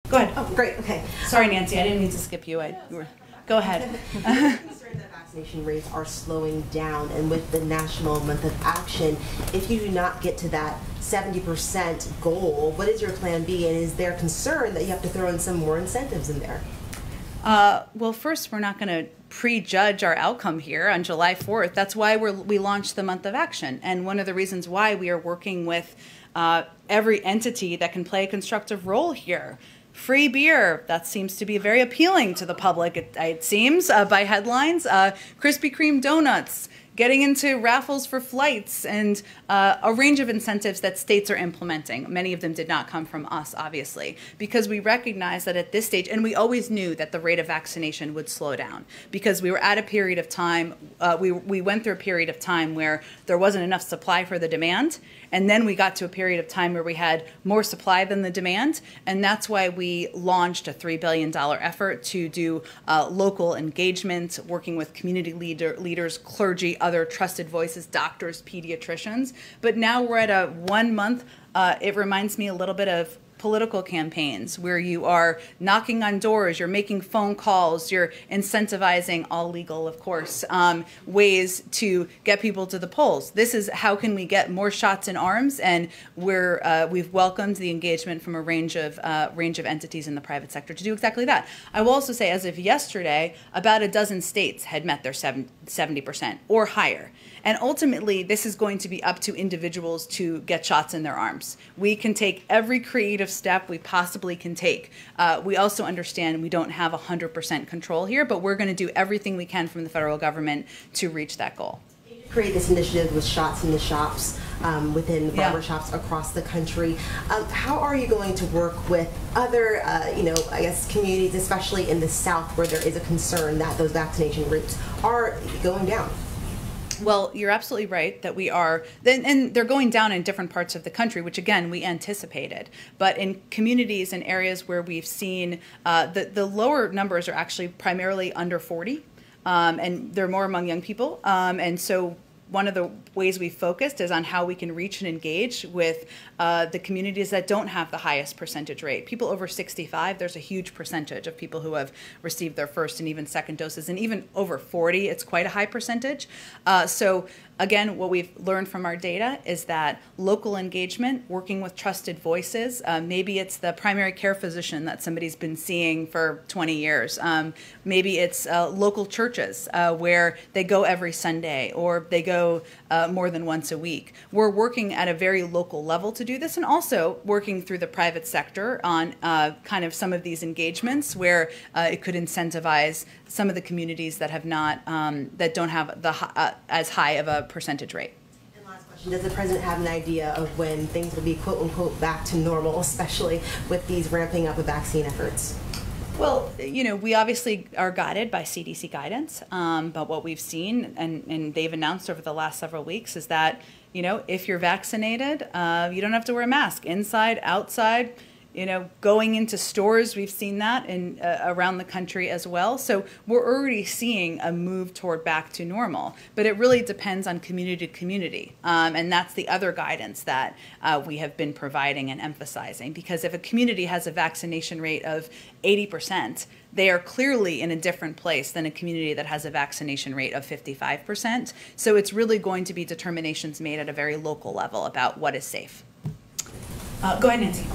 Go ahead. Oh, great. Okay. Sorry, Nancy. I didn't mean to skip you. Go ahead. I'm concerned that vaccination rates are slowing down, and with the National Month of Action, if you do not get to that 70% goal, what is your plan B? And is there concern that you have to throw in some more incentives in there? Well, first, we're not going to prejudge our outcome here on July 4th. That's why we launched the Month of Action. And one of the reasons why we are working with every entity that can play a constructive role here. Free beer, that seems to be very appealing to the public, it seems, by headlines. Krispy Kreme donuts, getting into raffles for flights, and a range of incentives that states are implementing. Many of them did not come from us, obviously, because we recognize that at this stage, and we always knew that the rate of vaccination would slow down, because we were at a period of time, we went through a period of time where there wasn't enough supply for the demand, and then we got to a period of time where we had more supply than the demand, and that's why we launched a $3 billion effort to do local engagement, working with community leaders, clergy, other trusted voices, doctors, pediatricians. But now we're at a 1 month, it reminds me a little bit of political campaigns where you are knocking on doors, you're making phone calls, you're incentivizing, all legal, of course, ways to get people to the polls. This is how can we get more shots in arms, and we've welcomed the engagement from a range of entities in the private sector to do exactly that. I will also say, as of yesterday, about a dozen states had met their 70% or higher. And ultimately, this is going to be up to individuals to get shots in their arms. We can take every creative step we possibly can take. We also understand we don't have 100% control here, but we're going to do everything we can from the federal government to reach that goal. Create this initiative with shots in the shops within barber shops across the country. How are you going to work with other, I guess, communities, especially in the South, where there is a concern that those vaccination rates are going down? Well, you're absolutely right that we are, and they're going down in different parts of the country, which again, we anticipated. But in communities and areas where we've seen the lower numbers are actually primarily under 40, and they're more among young people. And so one of the ways we focused is on how we can reach and engage with the communities that don't have the highest percentage rate. People over 65, there's a huge percentage of people who have received their first and even second doses, and even over 40, it's quite a high percentage. So again, what we've learned from our data is that local engagement, working with trusted voices, maybe it's the primary care physician that somebody's been seeing for 20 years. Maybe it's local churches where they go every Sunday, or they go more than once a week. We're working at a very local level to do this, and also working through the private sector on kind of some of these engagements where it could incentivize some of the communities that have not, that don't have the as high of a percentage rate. And last question, does the president have an idea of when things will be quote unquote back to normal, especially with these ramping up of vaccine efforts? Well, we obviously are guided by CDC guidance, but what we've seen, and they've announced over the last several weeks, is that, if you're vaccinated, you don't have to wear a mask inside, outside. Going into stores, we've seen that in around the country as well. So we're already seeing a move toward back to normal, but it really depends on community to community. And that's the other guidance that we have been providing and emphasizing, because if a community has a vaccination rate of 80%, they are clearly in a different place than a community that has a vaccination rate of 55%. So it's really going to be determinations made at a very local level about what is safe. Go ahead, Nancy.